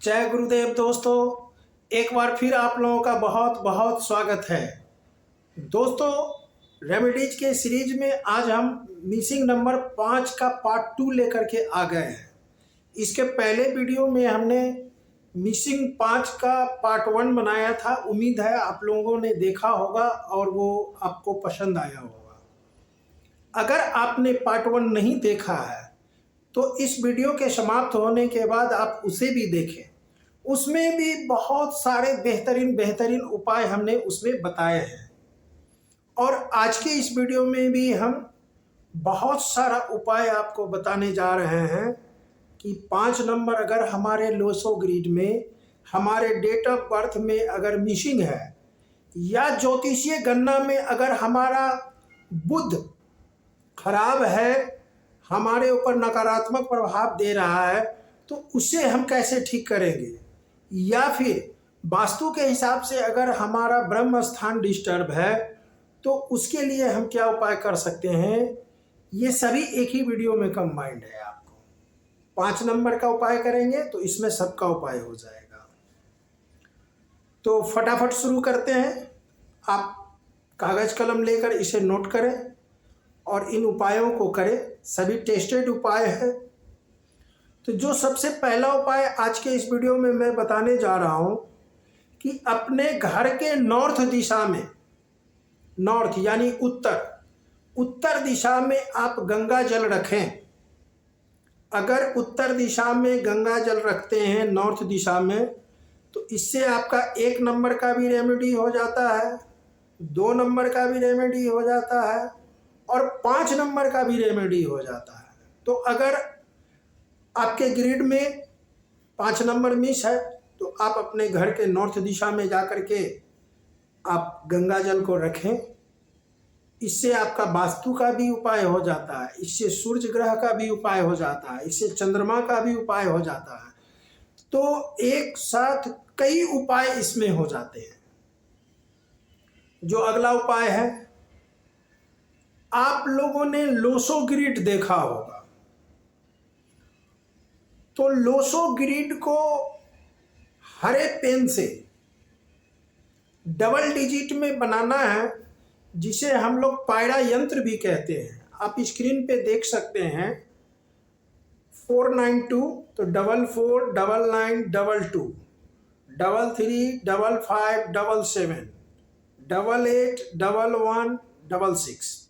जय गुरुदेव दोस्तों। एक बार फिर आप लोगों का बहुत बहुत स्वागत है। दोस्तों, रेमेडीज के सीरीज में आज हम मिसिंग नंबर 5 का पार्ट 2 लेकर के आ गए हैं। इसके पहले वीडियो में हमने मिसिंग 5 का पार्ट 1 बनाया था। उम्मीद है आप लोगों ने देखा होगा और वो आपको पसंद आया होगा। अगर आपने पार्ट 1 नहीं देखा है तो इस वीडियो के समाप्त होने के बाद आप उसे भी देखें। उसमें भी बहुत सारे बेहतरीन उपाय हमने उसमें बताए हैं और आज के इस वीडियो में भी हम बहुत सारा उपाय आपको बताने जा रहे हैं कि 5 नंबर अगर हमारे लोसो ग्रिड में, हमारे डेट ऑफ बर्थ में अगर मिसिंग है या ज्योतिषीय गणना में अगर हमारा बुध खराब है, हमारे ऊपर नकारात्मक प्रभाव दे रहा है, तो उसे हम कैसे ठीक करेंगे। या फिर वास्तु के हिसाब से अगर हमारा ब्रह्म स्थान डिस्टर्ब है तो उसके लिए हम क्या उपाय कर सकते हैं, ये सभी एक ही वीडियो में कंबाइंड है। आपको 5 नंबर का उपाय करेंगे तो इसमें सबका उपाय हो जाएगा। तो फटाफट शुरू करते हैं। आप कागज कलम लेकर इसे नोट करें और इन उपायों को करें। सभी टेस्टेड उपाय हैं। तो जो सबसे पहला उपाय आज के इस वीडियो में मैं बताने जा रहा हूं कि अपने घर के नॉर्थ दिशा में, नॉर्थ यानी उत्तर दिशा में आप गंगा जल रखें। अगर उत्तर दिशा में गंगा जल रखते हैं नॉर्थ दिशा में, तो इससे आपका 1 नंबर का भी रेमेडी हो जाता है, 2 नंबर का भी रेमेडी हो जाता है और 5 नंबर का भी रेमेडी हो जाता है। तो अगर आपके ग्रिड में 5 नंबर मिस है तो आप अपने घर के नॉर्थ दिशा में जाकर के आप गंगा जल को रखें। इससे आपका वास्तु का भी उपाय हो जाता है, इससे सूर्य ग्रह का भी उपाय हो जाता है, इससे चंद्रमा का भी उपाय हो जाता है। तो एक साथ कई उपाय इसमें हो जाते हैं। जो अगला उपाय है, आप लोगों ने लोसो ग्रिड देखा होगा। तो लोसो ग्रिड को हरे पेन से डबल डिजिट में बनाना है, जिसे हम लोग पायरा यंत्र भी कहते हैं। आप स्क्रीन पे देख सकते हैं 492, तो 449922 335577 881166।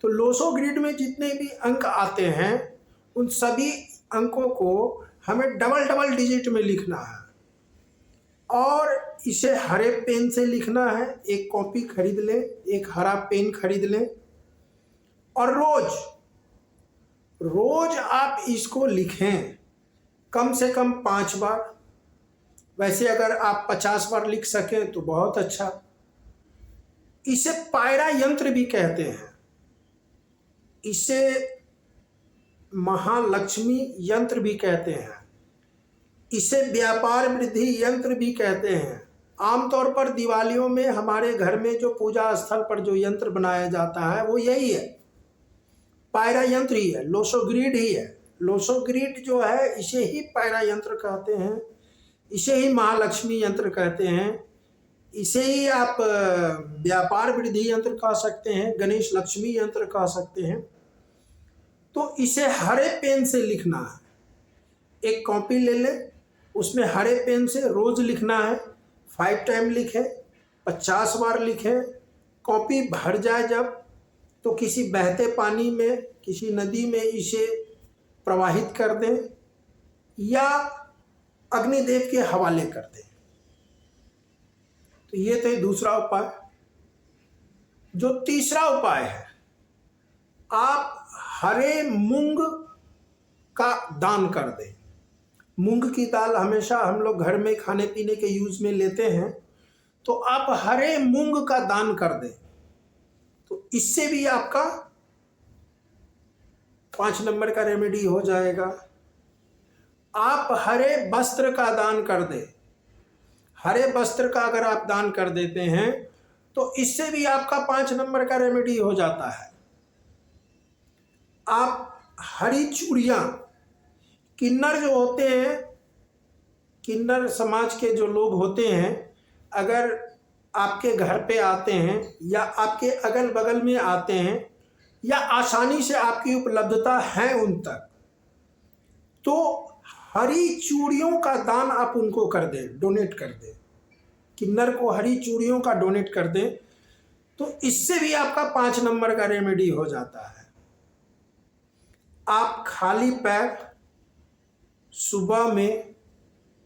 तो लोसो ग्रिड में जितने भी अंक आते हैं उन सभी अंकों को हमें डबल डिजिट में लिखना है और इसे हरे पेन से लिखना है। एक कॉपी खरीद लें, एक हरा पेन खरीद लें और रोज आप इसको लिखें कम से कम 5 बार। वैसे अगर आप 50 बार लिख सकें तो बहुत अच्छा। इसे पायरा यंत्र भी कहते हैं, इसे महालक्ष्मी यंत्र भी कहते हैं, इसे व्यापार वृद्धि यंत्र भी कहते हैं। आमतौर पर दिवालियों में हमारे घर में जो पूजा स्थल पर जो यंत्र बनाया जाता है वो यही है, पायरा यंत्र ही है, लोसो ग्रिड ही है। लोसो ग्रिड जो है इसे ही पायरा यंत्र कहते हैं, इसे ही महालक्ष्मी यंत्र कहते हैं, इसे ही आप व्यापार वृद्धि यंत्र कह सकते हैं, गणेश लक्ष्मी यंत्र कह सकते हैं। तो इसे हरे पेन से लिखना है। एक कॉपी ले लें, उसमें हरे पेन से रोज लिखना है। 5 टाइम लिखें, 50 बार लिखें। कॉपी भर जाए जब, तो किसी बहते पानी में, किसी नदी में इसे प्रवाहित कर दें या अग्निदेव के हवाले कर दें। तो ये तो दूसरा उपाय। जो तीसरा उपाय है, आप हरे मूंग का दान कर दें। मूंग की दाल हमेशा हम लोग घर में खाने पीने के यूज में लेते हैं, तो आप हरे मूंग का दान कर दें। तो इससे भी आपका 5 नंबर का रेमेडी हो जाएगा। आप हरे वस्त्र का दान कर दें। हरे वस्त्र का अगर आप दान कर देते हैं तो इससे भी आपका 5 नंबर का रेमेडी हो जाता है। आप हरी चूड़ियाँ, किन्नर जो होते हैं, किन्नर समाज के जो लोग होते हैं, अगर आपके घर पे आते हैं या आपके अगल बगल में आते हैं या आसानी से आपकी उपलब्धता है उन तक, तो हरी चूड़ियों का दान आप उनको कर दें, डोनेट कर दें। किन्नर को हरी चूड़ियों का डोनेट कर दें, तो इससे भी आपका 5 नंबर का रेमेडी हो जाता है। आप खाली पैर सुबह में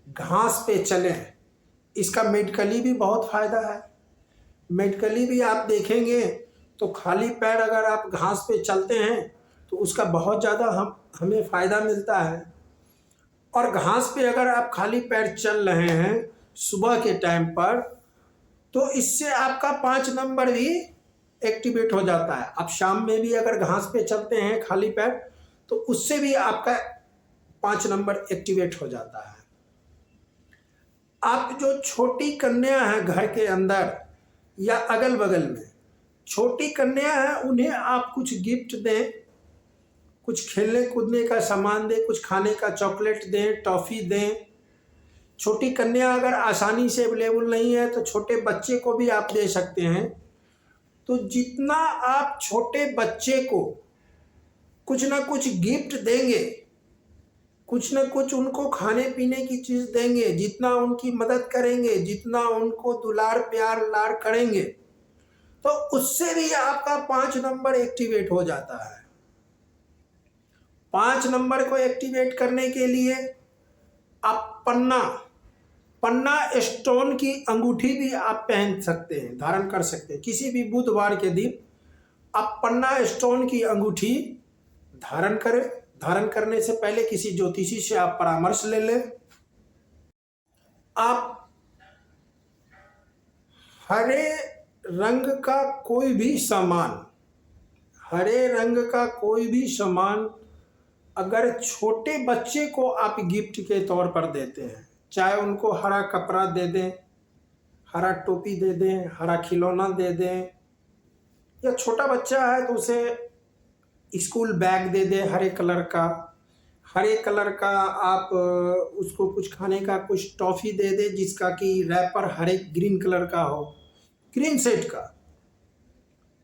घास पे चलें, इसका मेडिकली भी बहुत फ़ायदा है। मेडिकली भी आप देखेंगे तो खाली पैर अगर आप घास पे चलते हैं तो उसका बहुत ज़्यादा हमें फ़ायदा मिलता है। और घास पे अगर आप खाली पैर चल रहे हैं सुबह के टाइम पर, तो इससे आपका 5 नंबर भी एक्टिवेट हो जाता है। आप शाम में भी अगर घास पे चलते हैं खाली पैर, तो उससे भी आपका 5 नंबर एक्टिवेट हो जाता है। आप जो छोटी कन्या हैं घर के अंदर या अगल बगल में, छोटी कन्या है, उन्हें आप कुछ गिफ्ट दें, कुछ खेलने कूदने का सामान दें, कुछ खाने का चॉकलेट दें, टॉफ़ी दें। छोटी कन्या अगर आसानी से अवेलेबल नहीं है तो छोटे बच्चे को भी आप दे सकते हैं। तो जितना आप छोटे बच्चे को कुछ ना कुछ गिफ्ट देंगे, कुछ ना कुछ उनको खाने पीने की चीज़ देंगे, जितना उनकी मदद करेंगे, जितना उनको दुलार प्यार लाड़ करेंगे, तो उससे भी आपका 5 नंबर एक्टिवेट हो जाता है। 5 नंबर को एक्टिवेट करने के लिए आप पन्ना स्टोन की अंगूठी भी आप पहन सकते हैं, धारण कर सकते हैं। किसी भी बुधवार के दिन आप पन्ना स्टोन की अंगूठी धारण करें। धारण करने से पहले किसी ज्योतिषी से आप परामर्श ले लें। आप हरे रंग का कोई भी सामान अगर छोटे बच्चे को आप गिफ्ट के तौर पर देते हैं, चाहे उनको हरा कपड़ा दे दें, हरा टोपी दे दें, हरा खिलौना दे दें, या छोटा बच्चा है तो उसे स्कूल बैग दे दें हरे कलर का आप उसको कुछ खाने का कुछ टॉफ़ी दे दें जिसका कि रैपर हरे ग्रीन कलर का हो, ग्रीन सेट का,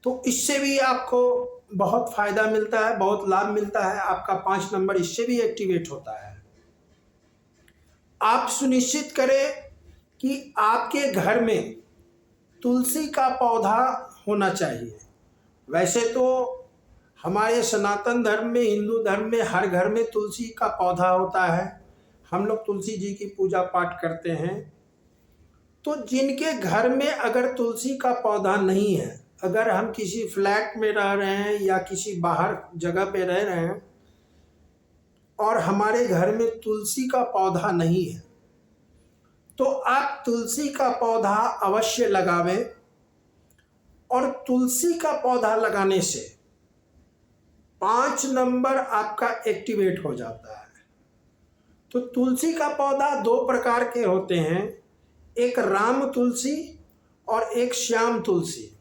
तो इससे भी आपको बहुत फ़ायदा मिलता है, बहुत लाभ मिलता है। आपका 5 नंबर इससे भी एक्टिवेट होता है। आप सुनिश्चित करें कि आपके घर में तुलसी का पौधा होना चाहिए। वैसे तो हमारे सनातन धर्म में, हिंदू धर्म में हर घर में तुलसी का पौधा होता है। हम लोग तुलसी जी की पूजा पाठ करते हैं। तो जिनके घर में अगर तुलसी का पौधा नहीं है, अगर हम किसी फ्लैट में रह रहे हैं या किसी बाहर जगह पे रह रहे हैं और हमारे घर में तुलसी का पौधा नहीं है, तो आप तुलसी का पौधा अवश्य लगावें। और तुलसी का पौधा लगाने से 5 नंबर आपका एक्टिवेट हो जाता है। तो तुलसी का पौधा 2 प्रकार के होते हैं, एक राम तुलसी और एक श्याम तुलसी।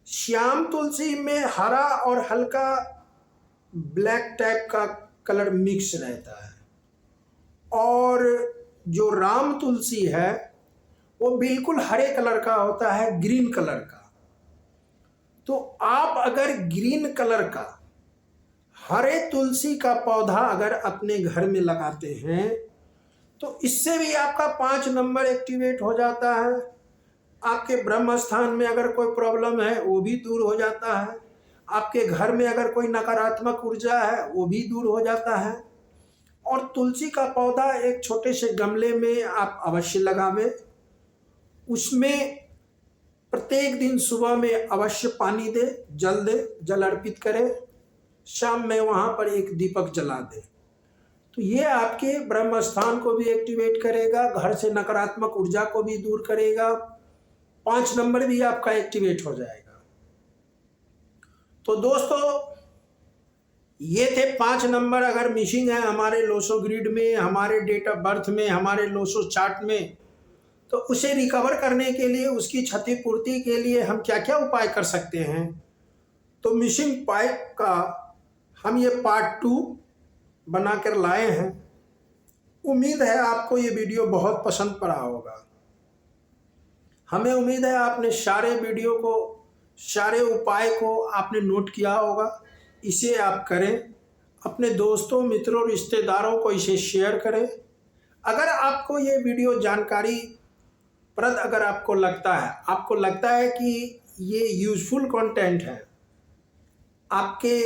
श्याम तुलसी में हरा और हल्का ब्लैक टाइप का कलर मिक्स रहता है, और जो राम तुलसी है वो बिल्कुल हरे कलर का होता है, ग्रीन कलर का। तो आप अगर ग्रीन कलर का हरे तुलसी का पौधा अगर अपने घर में लगाते हैं तो इससे भी आपका 5 नंबर एक्टिवेट हो जाता है। आपके ब्रह्म स्थान में अगर कोई प्रॉब्लम है वो भी दूर हो जाता है। आपके घर में अगर कोई नकारात्मक ऊर्जा है वो भी दूर हो जाता है। और तुलसी का पौधा एक छोटे से गमले में आप अवश्य लगावें। उसमें प्रत्येक दिन सुबह में अवश्य पानी दे, जल अर्पित करें, शाम में वहाँ पर एक दीपक जला दें। तो ये आपके ब्रह्म स्थान को भी एक्टिवेट करेगा, घर से नकारात्मक ऊर्जा को भी दूर करेगा, 5 नंबर भी आपका एक्टिवेट हो जाएगा। तो दोस्तों, ये थे 5 नंबर। अगर मिसिंग है हमारे लोसो ग्रिड में, हमारे डेट ऑफ बर्थ में, हमारे लोसो चार्ट में, तो उसे रिकवर करने के लिए, उसकी क्षतिपूर्ति के लिए हम क्या क्या उपाय कर सकते हैं। तो मिसिंग पाइप का हम ये पार्ट 2 बना कर लाए हैं। उम्मीद है आपको ये वीडियो बहुत पसंद पड़ा होगा। हमें उम्मीद है आपने सारे वीडियो को, सारे उपाय को आपने नोट किया होगा। इसे आप करें, अपने दोस्तों, मित्रों, रिश्तेदारों को इसे शेयर करें। अगर आपको ये वीडियो जानकारी प्रद अगर आपको लगता है कि ये यूज़फुल कंटेंट है, आपके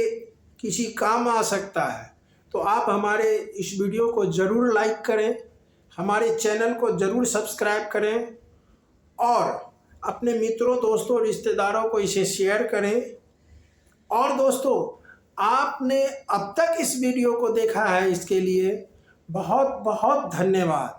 किसी काम आ सकता है, तो आप हमारे इस वीडियो को ज़रूर लाइक करें, हमारे चैनल को ज़रूर सब्सक्राइब करें और अपने मित्रों, दोस्तों, रिश्तेदारों को इसे शेयर करें। और दोस्तों, आपने अब तक इस वीडियो को देखा है, इसके लिए बहुत बहुत धन्यवाद।